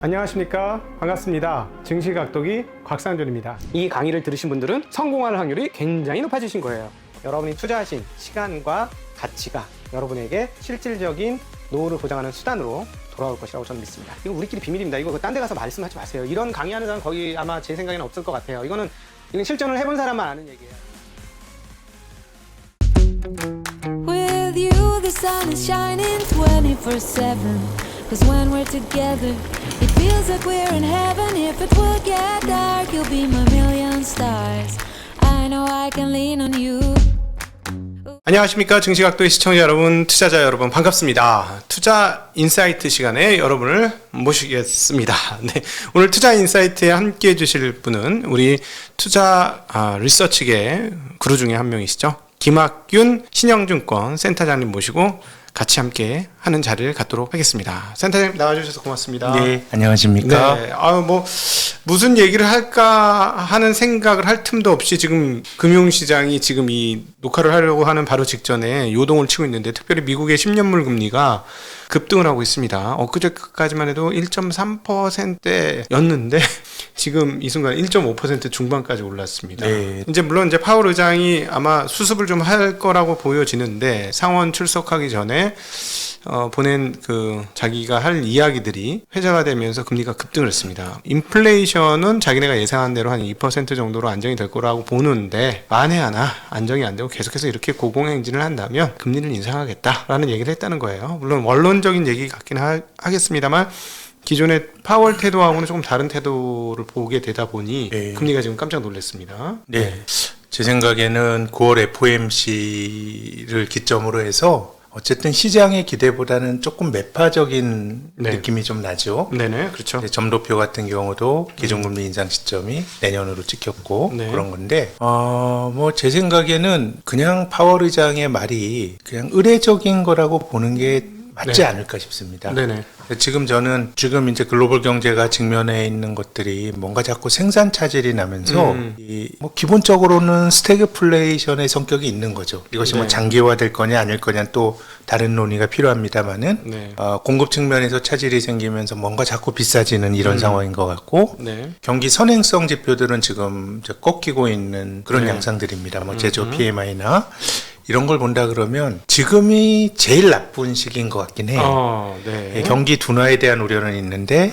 안녕하십니까, 반갑습니다. 증시각도기 곽상준입니다. 이 강의를 들으신 분들은 성공할 확률이 굉장히 높아지신 거예요. 여러분이 투자하신 시간과 가치가 여러분에게 실질적인 노후를 보장하는 수단으로 돌아올 것이라고 저는 믿습니다. 이거 우리끼리 비밀입니다. 이거 딴 데 가서 말씀하지 마세요. 이런 강의하는 사람 거기 아마 제 생각에는 없을 것 같아요. 이건 실전을 해본 사람만 아는 얘기예요. With you, the sun is shining 24/7. Cause when we're together, it feels like we're in heaven. If it will get dark, you'll be my million stars. I know I can lean on you. 안녕하십니까, 증시각도의 시청자 여러분, 투자자 여러분, 반갑습니다. 투자 인사이트 시간에 여러분을 모시겠습니다. 네, 오늘 투자 인사이트에 함께 해주실 분은 우리 투자 리서치계 그루 중에 한 명이시죠. 김학균 신영증권 센터장님 모시고 같이 함께 하는 자리를 갖도록 하겠습니다. 센터장님 나와주셔서 고맙습니다. 네, 안녕하십니까. 네, 무슨 얘기를 할까 하는 생각을 할 틈도 없이 지금 금융시장이 지금 이 녹화를 하려고 하는 바로 직전에 요동을 치고 있는데, 특별히 미국의 10년물 금리가 급등을 하고 있습니다. 엊그제까지만 해도 1.3%였는데 지금 이 순간 1.5% 중반까지 올랐습니다. 네. 물론 파월 의장이 아마 수습을 좀 할 거라고 보여지는데, 상원 출석하기 전에 보낸 자기가 할 이야기들이 회자가 되면서 금리가 급등을 했습니다. 인플레이션은 자기네가 예상한 대로 한 2% 정도로 안정이 될 거라고 보는데, 만에 하나 안정이 안 되고 계속해서 이렇게 고공행진을 한다면 금리를 인상하겠다라는 얘기를 했다는 거예요. 물론 원론적인 얘기 같긴 하겠습니다만, 기존의 파월 태도하고는 조금 다른 태도를 보게 되다 보니 네. 금리가 지금 깜짝 놀랐습니다. 네. 제 생각에는 9월 FOMC를 기점으로 해서 어쨌든 시장의 기대보다는 조금 매파적인 네. 느낌이 좀 나죠. 네네, 그렇죠. 네, 점도표 같은 경우도 기준금리 인상 시점이 내년으로 찍혔고 네. 그런 건데, 제 생각에는 그냥 파월 의장의 말이 그냥 의례적인 거라고 보는 게 맞지 네. 않을까 싶습니다. 네네. 지금 이제 글로벌 경제가 직면해 있는 것들이 뭔가 자꾸 생산 차질이 나면서 기본적으로는 스태그플레이션의 성격이 있는 거죠. 이것이 네. 장기화될 거냐 아닐 거냐 또 다른 논의가 필요합니다만은 네. 공급 측면에서 차질이 생기면서 뭔가 자꾸 비싸지는 이런 상황인 것 같고, 네. 경기 선행성 지표들은 지금 이제 꺾이고 있는 그런 네. 양상들입니다. 제조 PMI나 이런 걸 본다 그러면 지금이 제일 나쁜 시기인 것 같긴 해요. 네. 경기 둔화에 대한 우려는 있는데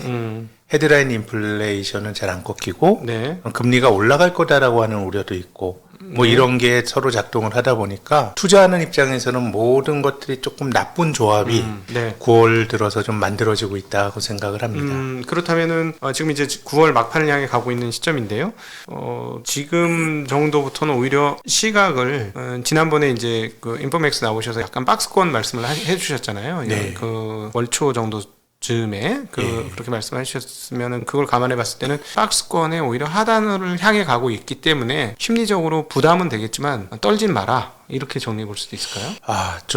헤드라인 인플레이션은 잘 안 꺾이고 네. 금리가 올라갈 거다라고 하는 우려도 있고 이런 게 서로 작동을 하다 보니까 투자하는 입장에서는 모든 것들이 조금 나쁜 조합이 네. 9월 들어서 좀 만들어지고 있다고 생각을 합니다. 그렇다면은 지금 이제 9월 막판을 향해 가고 있는 시점인데요. 지금 정도부터는 오히려 시각을 지난번에 이제 인포맥스 나오셔서 약간 박스권 말씀을 해주셨잖아요. 네. 월초 정도 즈음에 그렇게 말씀해 주셨으면은, 그걸 감안해 봤을 때는 박스권에 오히려 하단을 향해 가고 있기 때문에 심리적으로 부담은 되겠지만 떨진 마라, 이렇게 정리해 볼 수도 있을까요?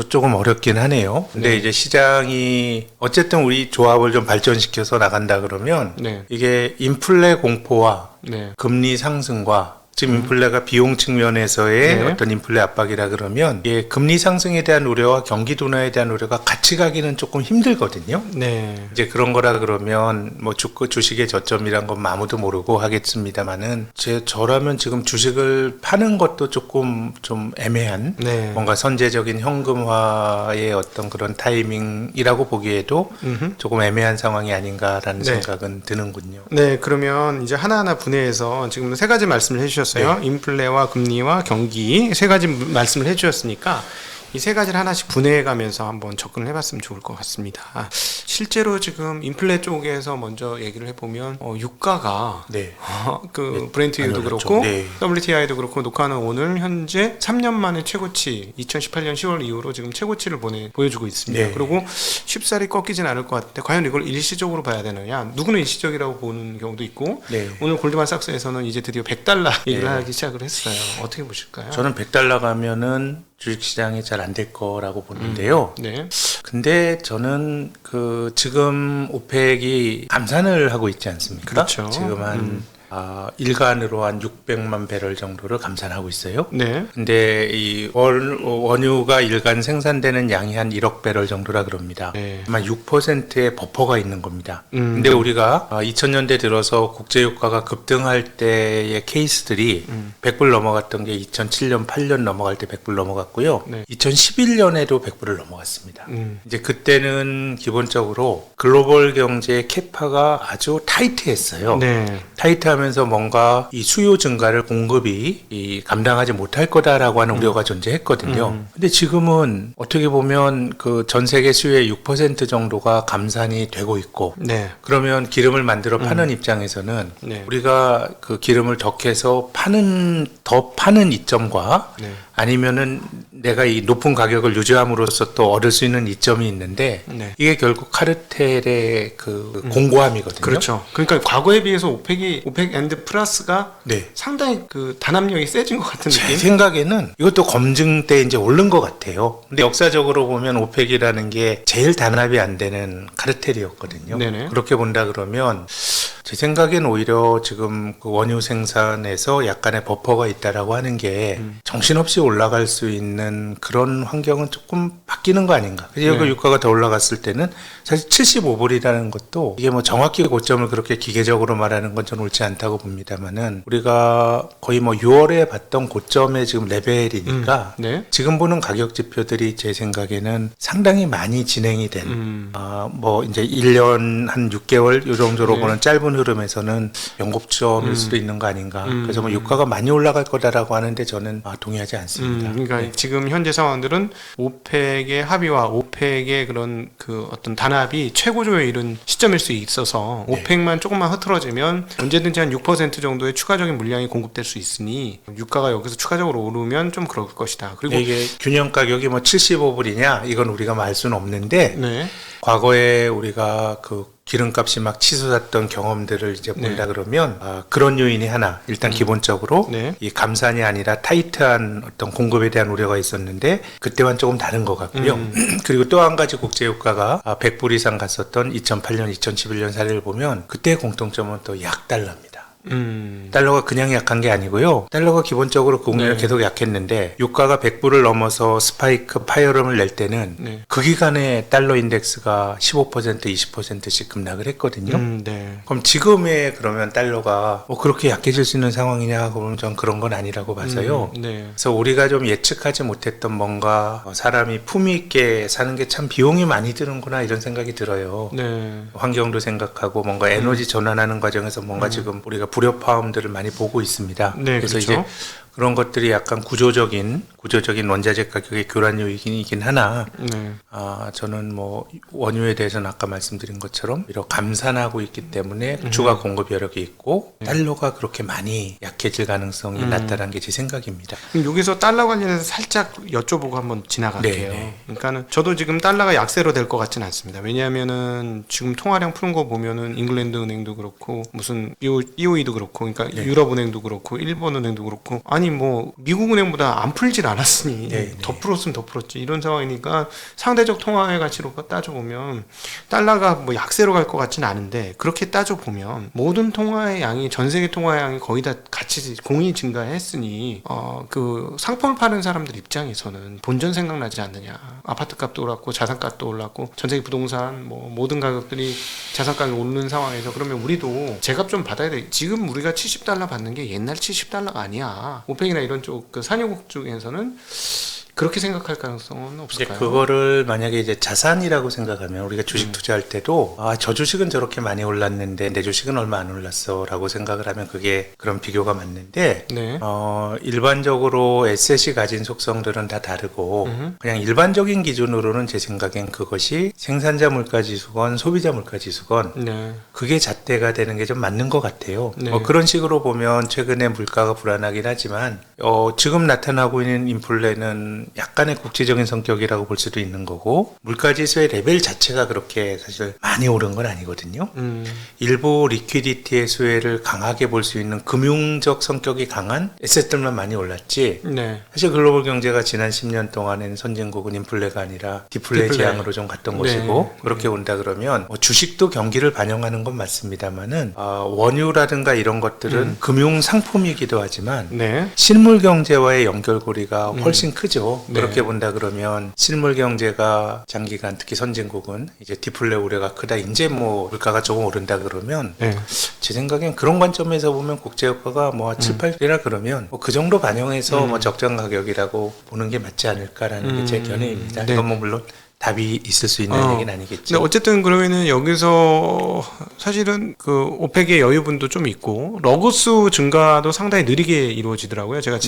조금 어렵긴 하네요. 근데 네. 이제 시장이 어쨌든 우리 조합을 좀 발전시켜서 나간다 그러면 네. 이게 인플레 공포와 네. 금리 상승과 지금 인플레가 비용 측면에서의 네. 어떤 인플레 압박이라 그러면 금리 상승에 대한 우려와 경기 둔화에 대한 우려가 같이 가기는 조금 힘들거든요. 네. 이제 그런 거라 그러면 주식의 저점이란 건 아무도 모르고 하겠습니다만은, 저라면 지금 주식을 파는 것도 조금 좀 애매한 네. 뭔가 선제적인 현금화의 어떤 그런 타이밍이라고 보기에도 조금 애매한 상황이 아닌가라는 네. 생각은 드는군요. 네, 그러면 이제 하나하나 분해해서 지금 세 가지 말씀을 해주셨어요. 네. 인플레와 금리와 경기 세 가지 말씀을 해주셨으니까 이 세 가지를 하나씩 분해해가면서 한번 접근을 해봤으면 좋을 것 같습니다. 실제로 지금 인플레 쪽에서 먼저 얘기를 해보면 유가가 네. 브렌트유도 그렇죠. 그렇고 네. WTI도 그렇고 녹화는 오늘 현재 3년 만에 최고치, 2018년 10월 이후로 지금 최고치를 보여주고 있습니다. 네. 그리고 쉽사리 꺾이진 않을 것 같은데, 과연 이걸 일시적으로 봐야 되느냐? 누구는 일시적이라고 보는 경우도 있고, 네. 오늘 골드만삭스에서는 이제 드디어 $100 얘기를 네. 하기 시작을 했어요. 어떻게 보실까요? 저는 $100 가면은 주식시장이 잘 안 될 거라고 보는데요. 네. 근데 저는 지금 오펙이 감산을 하고 있지 않습니까? 그렇죠. 지금 한 일간으로 한 600만 배럴 정도를 감산하고 있어요. 네. 근데 이 원유가 일간 생산되는 양이 한 1억 배럴 정도라 그럽니다. 네. 아마 6%의 버퍼가 있는 겁니다. 근데 우리가 2000년대 들어서 국제유가가 급등할 때의 케이스들이 100불 넘어갔던 게 2007년, 8년 넘어갈 때 100불 넘어갔고요. 네. 2011년에도 100불을 넘어갔습니다. 이제 그때는 기본적으로 글로벌 경제의 캐파가 아주 타이트했어요. 네. 타이트하면서 뭔가 이 수요 증가를 공급이 감당하지 못할 거다라고 하는 우려가 존재했거든요. 근데 지금은 어떻게 보면 그 전 세계 수요의 6% 정도가 감산이 되고 있고, 네. 그러면 기름을 만들어 파는 입장에서는 네. 우리가 그 기름을 덕해서 더 파는 이점과 네. 아니면은 내가 이 높은 가격을 유지함으로써 또 얻을 수 있는 이점이 있는데 네. 이게 결국 카르텔의 그 공고함이거든요. 그렇죠. 그러니까 과거에 비해서 오펙 앤드 플러스가 네. 상당히 그 단합력이 세진 것 같은 제 느낌. 생각에는 이것도 검증 때 이제 오른 것 같아요. 근데 역사적으로 보면 오펙이라는 게 제일 단합이 안 되는 카르텔이었거든요. 네네. 그렇게 본다 그러면 제 생각엔 오히려 지금 그 원유 생산에서 약간의 버퍼가 있다라고 하는 게 정신없이 올라갈 수 있는 그런 환경은 조금 바뀌는 거 아닌가. 그래서 네. 유가가 더 올라갔을 때는 사실 75불이라는 것도 이게 뭐 정확히 고점을 그렇게 기계적으로 말하는 건 전 옳지 않다고 봅니다만은 우리가 거의 뭐 6월에 봤던 고점의 지금 레벨이니까 네. 지금 보는 가격 지표들이 제 생각에는 상당히 많이 진행이 된 뭐 이제 1년 한 6개월 요 정도로 네. 보는 짧은 흐름에서는 연고점일 수도 있는 거 아닌가. 그래서 뭐 유가가 많이 올라갈 거다라고 하는데 저는 동의하지 않습니다. 그러니까 지금 현재 상황들은 오펙의 합의와 오펙의 그런 그 어떤 단합이 최고조에 이른 시점일 수 있어서 네. 오펙만 조금만 흐트러지면 언제든지 한 6% 정도의 추가적인 물량이 공급될 수 있으니 유가가 여기서 추가적으로 오르면 좀 그럴 것이다. 그리고 이게 균형 가격이 뭐 75불이냐 이건 우리가 말 수는 없는데 네. 과거에 우리가 그 기름값이 막 치솟았던 경험들을 이제 본다 그러면 그런 요인이 하나 일단 기본적으로 네. 이 감산이 아니라 타이트한 어떤 공급에 대한 우려가 있었는데 그때와는 조금 다른 것 같고요. 그리고 또 한 가지 국제유가가 100불 이상 갔었던 2008년, 2011년 사례를 보면 그때의 공통점은 또 약달러입니다. 달러가 그냥 약한 게 아니고요. 달러가 기본적으로 국내에 네. 계속 약했는데 유가가 100불을 넘어서 스파이크 파열음을 낼 때는 네. 그 기간에 달러 인덱스가 15% 20%씩 급락을 했거든요. 네. 그럼 지금의 그러면 달러가 뭐 그렇게 약해질 수 있는 상황이냐 그러면 전 그런 건 아니라고 봐서요. 네. 그래서 우리가 좀 예측하지 못했던 뭔가 사람이 품위 있게 사는 게 참 비용이 많이 드는구나 이런 생각이 들어요. 네. 환경도 생각하고 뭔가 에너지 전환하는 과정에서 뭔가 지금 우리가 불협화음들을 많이 보고 있습니다. 네, 그래서 그렇죠. 이제 그런 것들이 약간 구조적인 원자재 가격의 교란 요인이긴 하나 네. 저는 뭐 원유에 대해서는 아까 말씀드린 것처럼 이렇게 감산하고 있기 때문에 추가 공급 여력이 있고 달러가 그렇게 많이 약해질 가능성이 낮다는 게 제 생각입니다. 그럼 여기서 달러 관련해서 살짝 여쭤보고 한번 지나갈게요. 네. 그러니까는 저도 지금 달러가 약세로 될 것 같지는 않습니다. 왜냐하면은 지금 통화량 푸는 거 보면은 잉글랜드 은행도 그렇고 무슨 BOE도 그렇고, 그러니까 네. 유럽 은행도 그렇고 일본 은행도 그렇고, 아니 뭐 미국 은행보다 안 풀질 않았으니 네, 더 풀었으면 더 풀었지 이런 상황이니까 상대적 통화의 가치로 따져보면 달러가 뭐 약세로 갈 것 같지는 않은데, 그렇게 따져보면 모든 통화의 양이, 전 세계 통화의 양이 거의 다 같이 공이 증가했으니 그 상품을 파는 사람들 입장에서는 본전 생각나지 않느냐. 아파트 값도 올랐고 자산값도 올랐고 전 세계 부동산 뭐 모든 가격들이 자산가격이 오르는 상황에서 그러면 우리도 제값 좀 받아야 돼. 지금 우리가 70달러 받는 게 옛날 70달러가 아니야. 오펙이나 이런 쪽 그 산유국 쪽에서는 그렇게 생각할 가능성은 없을까요? 그거를 만약에 이제 자산이라고 생각하면 우리가 주식 투자할 때도 저 주식은 저렇게 많이 올랐는데 내 주식은 얼마 안 올랐어라고 생각을 하면 그게 그런 비교가 맞는데 네. 일반적으로 에셋이 가진 속성들은 다 다르고 그냥 일반적인 기준으로는 제 생각엔 그것이 생산자 물가 지수건 소비자 물가 지수건 네. 그게 잣대가 되는 게 좀 맞는 것 같아요. 네. 그런 식으로 보면 최근에 물가가 불안하긴 하지만 지금 나타나고 있는 인플레는 약간의 국제적인 성격이라고 볼 수도 있는 거고 물가지수의 레벨 자체가 그렇게 사실 많이 오른 건 아니거든요. 일부 리퀴디티의 수혜를 강하게 볼 수 있는 금융적 성격이 강한 에셋들만 많이 올랐지 네. 사실 글로벌 경제가 지난 10년 동안에는 선진국은 인플레가 아니라 디플레 지향으로 좀 갔던 네. 것이고 그렇게 온다 그러면 뭐 주식도 경기를 반영하는 건 맞습니다만은 원유라든가 이런 것들은 금융 상품이기도 하지만 네. 실물 경제와의 연결고리가 훨씬 크죠. 네. 그렇게 본다 그러면 실물 경제가 장기간 특히 선진국은 이제 디플레 우려가 크다. 이제 뭐 물가가 조금 오른다 그러면 네. 제 생각엔 그런 관점에서 보면 국제유가가 뭐 7, 8이라 그러면 뭐 그 정도 반영해서 뭐 적정 가격이라고 보는 게 맞지 않을까라는 게 제 견해입니다. 네. 이건 뭐 물론 답이 있을 수 있는 얘기는 아니겠죠. 근데 어쨌든 그러면은 여기서 사실은 그 오펙의 여유분도 좀 있고 러그수 증가도 상당히 느리게 이루어지더라고요. 제가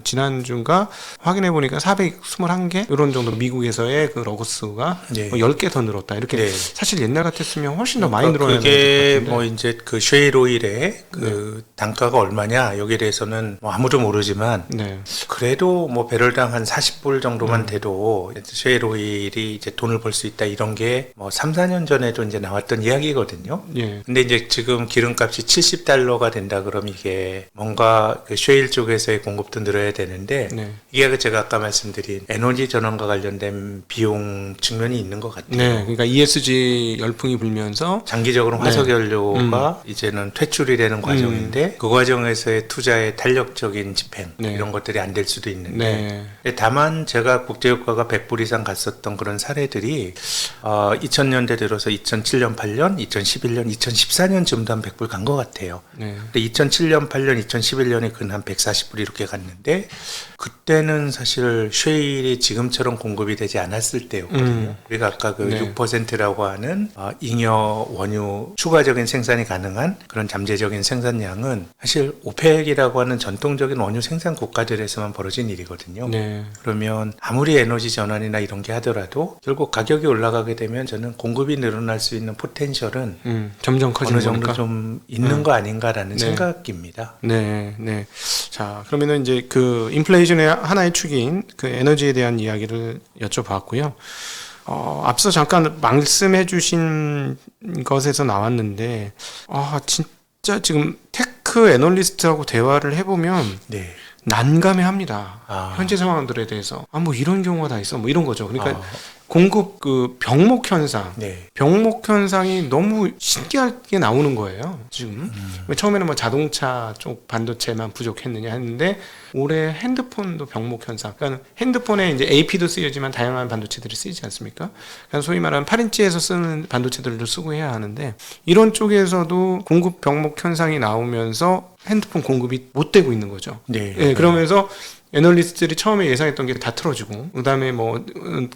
지난주인가 확인해 보니까 421개 이런 정도 미국에서의 그 러그수가 네. 뭐 10개 더 늘었다. 이렇게 네. 사실 옛날 같았으면 훨씬 더 많이 늘어나는 그게 뭐 이제 그 쉐일 오일의 그 단가가 얼마냐 여기에 대해서는 뭐 아무도 모르지만 네. 그래도 뭐 배럴당 한 40불 정도만 돼도 쉐일 오일이 이제 돈을 벌 수 있다 이런 게 뭐 3, 4년 전에도 이제 나왔던 이야기거든요. 예. 근데 이제 지금 기름값이 $70가 된다 그러면 이게 뭔가 그 쉐일 쪽에서의 공급도 늘어야 되는데 네. 이게 제가 아까 말씀드린 에너지 전환과 관련된 비용 측면이 있는 것 같아요. 네. 그러니까 ESG 열풍이 불면서 장기적으로 화석연료가 이제는 퇴출이 되는 과정인데 그 과정에서의 투자의 탄력적인 집행 네. 이런 것들이 안 될 수도 있는데 네. 다만 제가 국제유가가 100불 이상 갔었던 그런 사례들이 2000년대 들어서 2007년, 8년, 2011년, 2014년쯤도 한 100불 간 것 같아요. 네. 근데 2007년, 8년, 2011년에 근 한 140불 이렇게 갔는데 그때는 사실 쉐일이 지금처럼 공급이 되지 않았을 때였거든요. 우리가 아까 그 네. 6%라고 하는 잉여 원유 추가적인 생산이 가능한 그런 잠재적인 생산량은 사실 오펙이라고 하는 전통적인 원유 생산 국가들에서만 벌어진 일이거든요. 네. 그러면 아무리 에너지 전환이나 이런 게 하더라도 결국 가격이 올라가게 되면 저는 공급이 늘어날 수 있는 포텐셜은 점점 커지는 어느 정도 거니까. 좀 있는 거 아닌가라는 네. 생각입니다. 네, 네. 자, 그러면은 이제 그 인플레이션의 하나의 축인 그 에너지에 대한 이야기를 여쭤봤고요. 앞서 잠깐 말씀해주신 것에서 나왔는데, 진짜 지금 테크 애널리스트하고 대화를 해보면 네. 난감해합니다. 현재 상황들에 대해서 뭐 이런 경우가 다 있어, 뭐 이런 거죠. 그러니까 공급 그 병목 현상, 네. 병목 현상이 너무 신기하게 나오는 거예요. 지금 처음에는 뭐 자동차 쪽 반도체만 부족했느냐 했는데 올해 핸드폰도 병목 현상. 그러니까 핸드폰에 이제 AP도 쓰여지만 다양한 반도체들이 쓰이지 않습니까? 그러니까 소위 말하는 8인치에서 쓰는 반도체들도 쓰고 해야 하는데 이런 쪽에서도 공급 병목 현상이 나오면서 핸드폰 공급이 못 되고 있는 거죠. 네. 예, 그러면서 애널리스트들이 처음에 예상했던 게 다 틀어지고 그다음에 뭐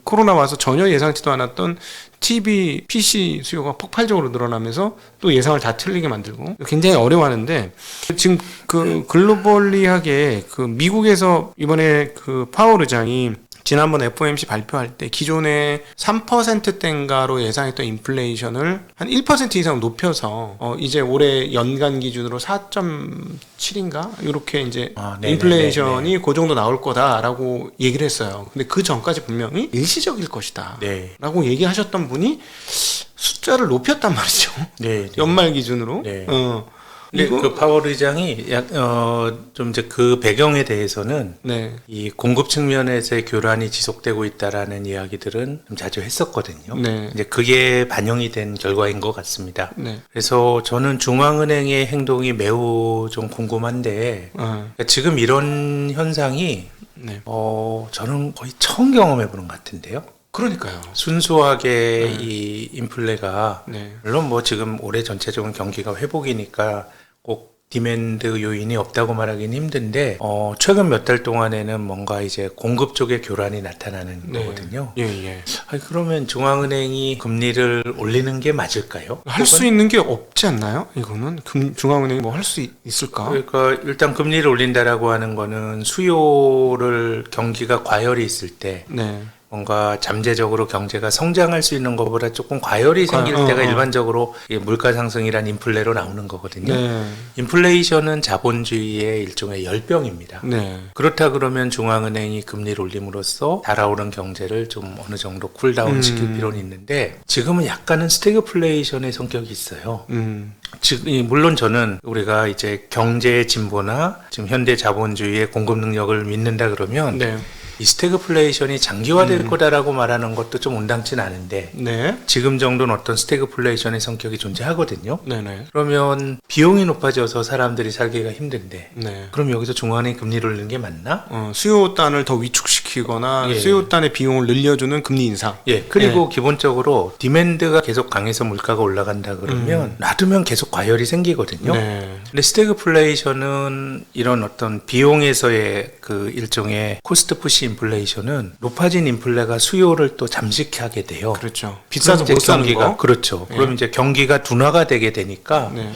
코로나 와서 전혀 예상치도 않았던 TV, PC 수요가 폭발적으로 늘어나면서 또 예상을 다 틀리게 만들고 굉장히 어려워하는데 지금 그 글로벌리하게 그 미국에서 이번에 그 파월 의장이 지난번 FOMC 발표할 때 기존의 3%대인가로 예상했던 인플레이션을 한 1% 이상 높여서 이제 올해 연간 기준으로 4.7인가 이렇게 이제 인플레이션이 그 정도 나올 거다라고 얘기를 했어요. 근데 그 전까지 분명히 일시적일 것이다 라고 얘기하셨던 분이 숫자를 높였단 말이죠. 연말 기준으로. 근데 그 파월 의장이 좀 이제 그 배경에 대해서는 이 공급 측면에서의 교란이 지속되고 있다라는 이야기들은 좀 자주 했었거든요. 이제 그게 반영이 된 결과인 것 같습니다. 그래서 저는 중앙은행의 행동이 매우 좀 궁금한데 그러니까 지금 이런 현상이 저는 거의 처음 경험해보는 것 같은데요. 그러니까요. 순수하게 이 인플레가 물론 뭐 지금 올해 전체적인 경기가 회복이니까 꼭 디맨드 요인이 없다고 말하기는 힘든데 최근 몇 달 동안에는 뭔가 이제 공급 쪽의 교란이 나타나는 거거든요. 그러면 중앙은행이 금리를 올리는 게 맞을까요? 할 수 있는 게 없지 않나요? 이거는 중앙은행이 뭐 할 수 있을까? 그러니까 일단 금리를 올린다라고 하는 거는 수요를 경기가 과열이 있을 때 뭔가 잠재적으로 경제가 성장할 수 있는 것보다 조금 과열이 생길 때가 일반적으로 이 물가 상승이란 인플레로 나오는 거거든요. 네. 인플레이션은 자본주의의 일종의 열병입니다. 네. 그렇다 그러면 중앙은행이 금리를 올림으로써 달아오른 경제를 좀 어느 정도 쿨다운 시킬 필요는 있는데 지금은 약간은 스태그플레이션의 성격이 있어요. 지금 물론 저는 우리가 이제 경제의 진보나 지금 현대 자본주의의 공급 능력을 믿는다 그러면 네. 이 스태그플레이션이 장기화될 거다라고 말하는 것도 좀 온당치는 않은데 네. 지금 정도는 어떤 스태그플레이션의 성격이 존재하거든요. 네네. 그러면 비용이 높아져서 사람들이 살기가 힘든데 네. 그럼 여기서 중앙은행이 금리를 올리는 게 맞나? 수요단을 더 위축시키거나 예. 수요단의 비용을 늘려주는 금리 인상. 예, 그리고 기본적으로 디맨드가 계속 강해서 물가가 올라간다 그러면 놔두면 계속 과열이 생기거든요. 네. 근데 스태그플레이션은 이런 어떤 비용에서의 그 일종의 코스트 푸시 인플레이션은 높아진 인플레가 수요를 또 잠식하게 돼요. 그렇죠. 비싸서 그럼 못 이제 사는 경기가 거. 그렇죠. 예. 그럼 이제 경기가 둔화가 되게 되니까 네.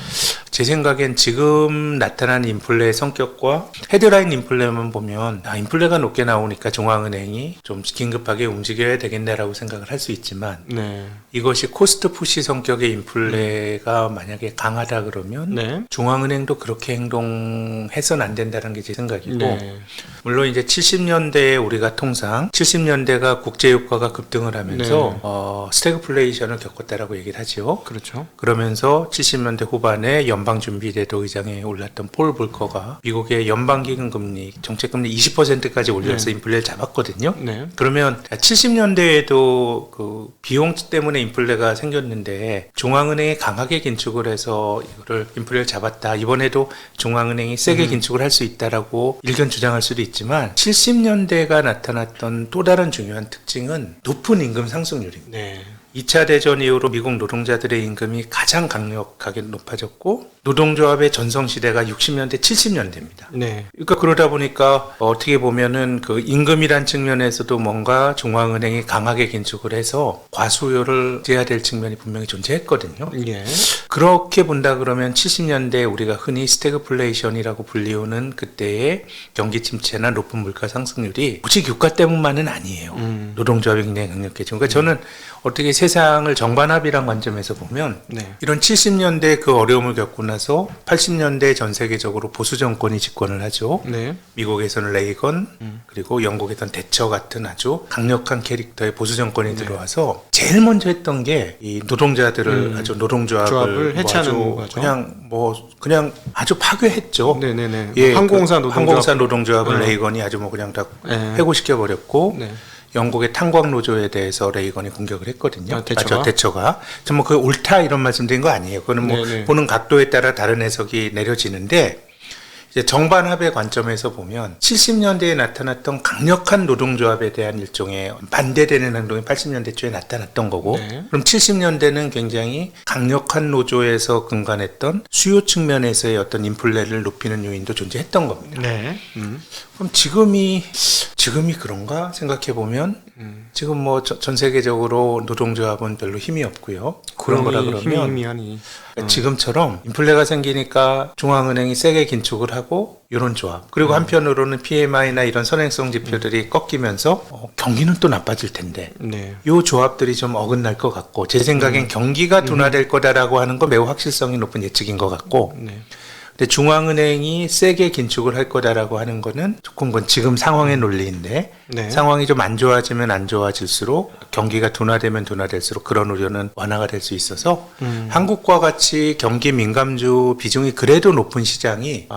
제 생각엔 지금 나타난 인플레의 성격과 헤드라인 인플레만 보면 인플레가 높게 나오니까 중앙은행이 좀 긴급하게 움직여야 되겠네라고 생각을 할 수 있지만 네. 이것이 코스트 푸시 성격의 인플레가 만약에 강하다 그러면 네. 중앙은행도 그렇게 행동해서는 안 된다는 게 제 생각이고 네. 물론 이제 70년대에 우리가 통상 70년대가 국제유가가 급등을 하면서 스태그플레이션을 겪었다라고 얘기를 하죠. 그렇죠. 그러면서 70년대 후반에 연방준비제도 의장에 올랐던 폴 볼커가 미국의 연방기금 금리, 정책금리 20%까지 올려서 인플레를 잡았거든요. 네. 그러면 70년대에도 그 비용 때문에 인플레가 생겼는데 중앙은행이 강하게 긴축을 해서 이거를 인플레를 잡았다. 이번에도 중앙은행이 세게 긴축을 할 수 있다라고 일견 주장할 수도 있지만 70년대가 나타났던 또 다른 중요한 특징은 높은 임금 상승률입니다. 네. 2차 대전 이후로 미국 노동자들의 임금이 가장 강력하게 높아졌고 노동조합의 전성시대가 60년대, 70년대입니다. 네. 그러니까 그러다 보니까 어떻게 보면은 그 임금이란 측면에서도 뭔가 중앙은행이 강하게 긴축을 해서 과수요를 제어될 측면이 분명히 존재했거든요. 예. 그렇게 본다 그러면 70년대 우리가 흔히 스태그플레이션이라고 불리우는 그때의 경기 침체나 높은 물가 상승률이 오직 유가 때문만은 아니에요. 노동조합이 굉장히 강력했죠. 그러니까 저는 어떻게 세상을 정반합이란 관점에서 보면 네. 이런 70년대 그 어려움을 겪고 나서 80년대 전 세계적으로 보수 정권이 집권을 하죠. 네. 미국에서는 레이건 그리고 영국에서는 대처 같은 아주 강력한 캐릭터의 보수 정권이 들어와서 제일 먼저 했던 게 이 노동자들을 아주 노동조합을 조합을 해체하는 아주 거죠. 그냥 아주 파괴했죠. 네네네. 예, 항공사 그 노동조합. 항공사 노동조합을 네. 레이건이 아주 뭐 그냥 다 네. 해고시켜 버렸고 네. 영국의 탄광 노조에 대해서 레이건이 공격을 했거든요. 대처가? 대처가. 정말 그 옳다 이런 말씀드린 거 아니에요. 그거는 뭐 네네. 보는 각도에 따라 다른 해석이 내려지는데 이제 정반합의 관점에서 보면 70년대에 나타났던 강력한 노동조합에 대한 일종의 반대되는 행동이 80년대 초에 나타났던 거고 네. 그럼 70년대는 굉장히 강력한 노조에서 근간했던 수요 측면에서의 어떤 인플레를 높이는 요인도 존재했던 겁니다. 네. 그럼 지금이 그런가 생각해 보면 지금 뭐 전 세계적으로 노동조합은 별로 힘이 없고요. 그런 거라 그러면 희미하니. 지금처럼 인플레가 생기니까 중앙은행이 세게 긴축을 하고 이런 조합 그리고 한편으로는 PMI나 이런 선행성 지표들이 꺾이면서 경기는 또 나빠질 텐데 네. 이 조합들이 좀 어긋날 것 같고 제 생각엔 경기가 둔화될 거다라고 하는 건 매우 확실성이 높은 예측인 것 같고 네. 근데 중앙은행이 세게 긴축을 할 거다라고 하는 거는 조금 그건 지금 상황의 논리인데 네. 상황이 좀 안 좋아지면 안 좋아질수록 경기가 둔화되면 둔화될수록 그런 우려는 완화가 될 수 있어서 한국과 같이 경기 민감주 비중이 그래도 높은 시장이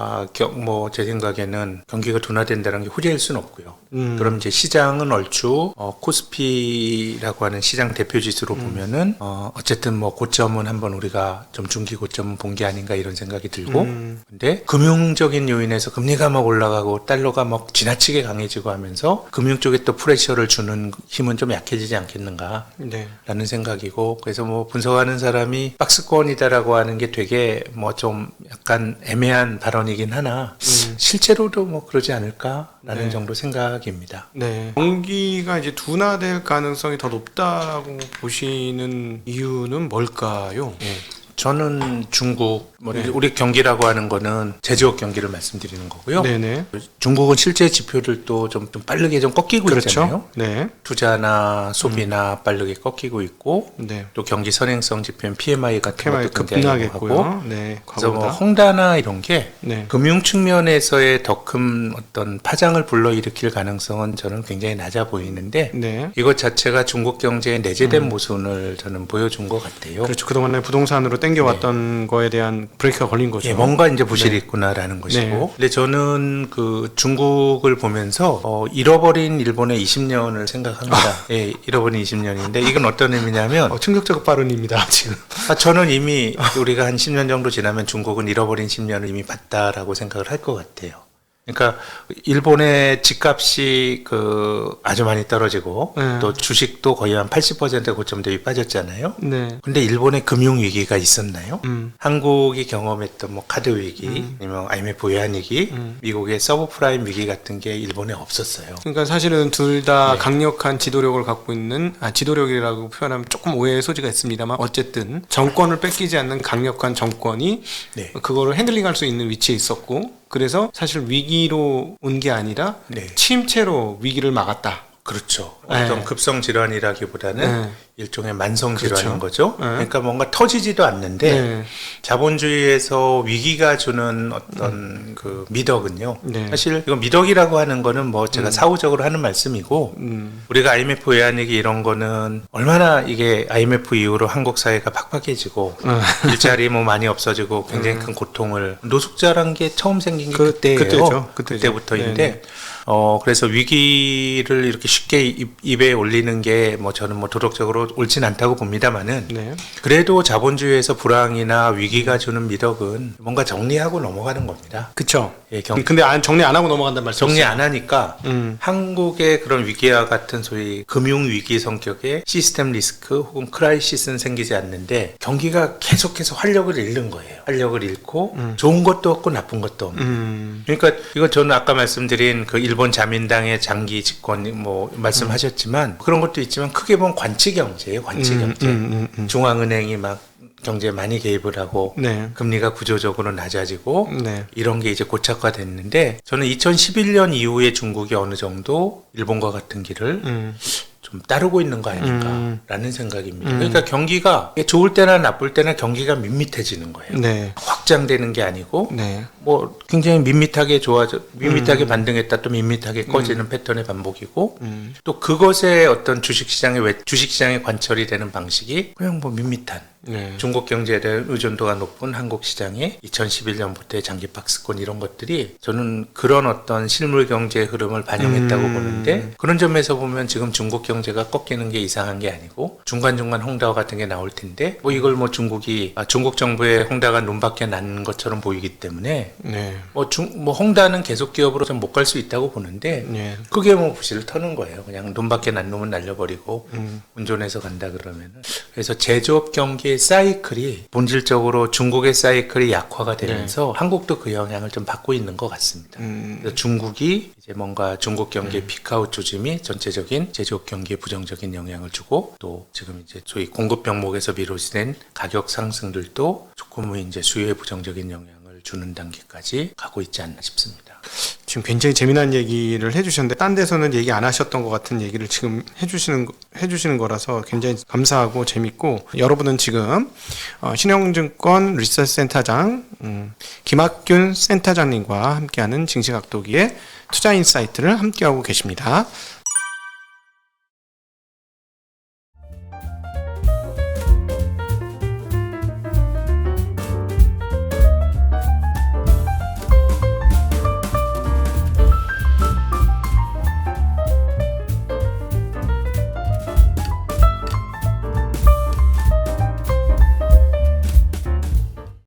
뭐 제 생각에는 경기가 둔화된다는 게 호재일 수는 없고요. 그럼 이제 시장은 얼추 코스피라고 하는 시장 대표 지수로 보면은 어쨌든 뭐 고점은 한번 우리가 좀 중기 고점은 본 게 아닌가 이런 생각이 들고 근데 금융적인 요인에서 금리가 막 올라가고 달러가 막 지나치게 강해지고 하면서 금융 쪽에 또 프레셔를 주는 힘은 좀 약해지지 않겠는가 네. 라는 생각이고 그래서 뭐 분석하는 사람이 박스권이다라고 하는 게 되게 뭐 좀 약간 애매한 발언이긴 하나 실제로도 뭐 그러지 않을까라는 네. 정도 생각입니다. 네. 경기가 이제 둔화될 가능성이 더 높다고 보시는 이유는 뭘까요? 네. 저는 중국, 네. 우리 경기라고 하는 거는 제조업 경기를 말씀드리는 거고요. 네네. 중국은 실제 지표들도 좀 빠르게 좀 꺾이고 그렇죠. 있잖아요. 네. 투자나 소비나 빠르게 꺾이고 있고, 네. 또 경기 선행성 지표인 PMI 같은 PMI 것도 굉장히 하고, 급등하겠고요. 네. 그래서 뭐 과거보다. 헝다나 이런 게 네. 금융 측면에서의 더 큰 어떤 파장을 불러일으킬 가능성은 저는 굉장히 낮아 보이는데, 네. 이것 자체가 중국 경제의 내재된 모순을 저는 보여준 것 같아요. 그렇죠. 그동안에 부동산으로 땡겨왔던 거에 대한 브레이크가 걸린 거죠. 예, 뭔가 이제 부실이 있구나라는 것이고. 네. 근데 저는 그 중국을 보면서 잃어버린 일본의 20년을 생각합니다. 예, 잃어버린 20년인데 이건 어떤 의미냐면 충격적 발언입니다. 지금. 저는 이미 우리가 한 10년 정도 지나면 중국은 잃어버린 10년을 이미 봤다라고 생각을 할 것 같아요. 그러니까 일본의 집값이 아주 많이 떨어지고 네. 또 주식도 거의 한 80% 고점 대비 빠졌잖아요. 네. 근데 일본에 금융 위기가 있었나요? 한국이 경험했던 뭐 카드 위기, 아니면 IMF 외환 위기, 미국의 서브프라임 위기 같은 게 일본에 없었어요. 그러니까 사실은 둘 다 강력한 지도력을 갖고 있는 지도력이라고 표현하면 조금 오해의 소지가 있습니다만 어쨌든 정권을 뺏기지 않는 강력한 정권이 네. 그거를 핸들링할 수 있는 위치에 있었고 그래서 사실 위기로 온 게 아니라 네. 침체로 위기를 막았다. 그렇죠. 네. 어떤 급성 질환이라기보다는 네. 일종의 만성 그렇죠. 질환인 거죠. 네. 그러니까 뭔가 터지지도 않는데 네. 자본주의에서 위기가 주는 어떤 그 미덕은요. 네. 사실 이거 미덕이라고 하는 거는 뭐 제가 사후적으로 하는 말씀이고 우리가 IMF 외환위기 이런 거는 얼마나 이게 IMF 이후로 한국 사회가 팍팍해지고 일자리 뭐 많이 없어지고 굉장히 큰 고통을 노숙자란 게 처음 생긴 게 그때예요. 그때죠. 그때부터인데 네네. 그래서 위기를 이렇게 쉽게 입에 올리는 게 뭐 저는 뭐 도덕적으로 옳진 않다고 봅니다만은 네. 그래도 자본주의에서 불황이나 위기가 주는 미덕은 뭔가 정리하고 넘어가는 겁니다. 그쵸. 예, 근데 정리 안 하고 넘어간단 말씀이죠. 정리 안 하니까 음. 한국의 그런 위기와 같은 소위 금융 위기 성격의 시스템 리스크 혹은 크라이시스는 생기지 않는데 경기가 계속해서 활력을 잃는 거예요. 활력을 잃고 좋은 것도 없고 나쁜 것도 없는. 그러니까 이거 저는 아까 말씀드린 그 일본 자민당의 장기 집권 뭐 말씀하셨지만 그런 것도 있지만 크게 보면 관치 경제예요. 관치 경제. 중앙은행이 막 경제에 많이 개입을 하고 네. 금리가 구조적으로 낮아지고 네. 이런 게 이제 고착화됐는데 저는 2011년 이후에 중국이 어느 정도 일본과 같은 길을 좀 따르고 있는 거 아닌가라는 생각입니다. 그러니까 경기가 좋을 때나 나쁠 때나 경기가 밋밋해지는 거예요. 네. 확장되는 게 아니고 네. 뭐 굉장히 밋밋하게 밋밋하게 반등했다 또 밋밋하게 꺼지는 패턴의 반복이고 또 그것에 어떤 주식시장에 관철이 되는 방식이 그냥 뭐 밋밋한 네. 중국 경제에 대한 의존도가 높은 한국 시장의 2011년부터의 장기 박스권 이런 것들이 저는 그런 어떤 실물 경제의 흐름을 반영했다고 보는데 그런 점에서 보면 지금 중국 경제가 꺾이는 게 이상한 게 아니고 중간중간 홍다와 같은 게 나올 텐데 뭐 이걸 뭐 중국 정부의 홍다가 눈밖에 난 것처럼 보이기 때문에 네. 뭐 홍다는 계속 기업으로 좀 못 갈 수 있다고 보는데 네. 그게 뭐 부실을 터는 거예요. 그냥 눈밖에 난 놈은 날려버리고 운전해서 간다 그러면은. 그래서 제조업 경기의 사이클이 본질적으로 중국의 사이클이 약화가 되면서 한국도 그 영향을 좀 받고 있는 것 같습니다. 그래서 중국이 이제 뭔가 중국 경기의 피크아웃 조짐이 전체적인 제조업 경기에 부정적인 영향을 주고 또 지금 이제 소위 공급 병목에서 비롯된 가격 상승들도 조금은 이제 수요에 부정적인 영향을 주는 단계까지 가고 있지 않나 싶습니다. 지금 굉장히 재미난 얘기를 해주셨는데 딴 데서는 얘기 안 하셨던 것 같은 얘기를 지금 해주시는 거라서 굉장히 감사하고 재밌고 여러분은 지금 신영증권 리서치 센터장 김학균 센터장님과 함께하는 증시각도기의 투자인사이트를 함께하고 계십니다.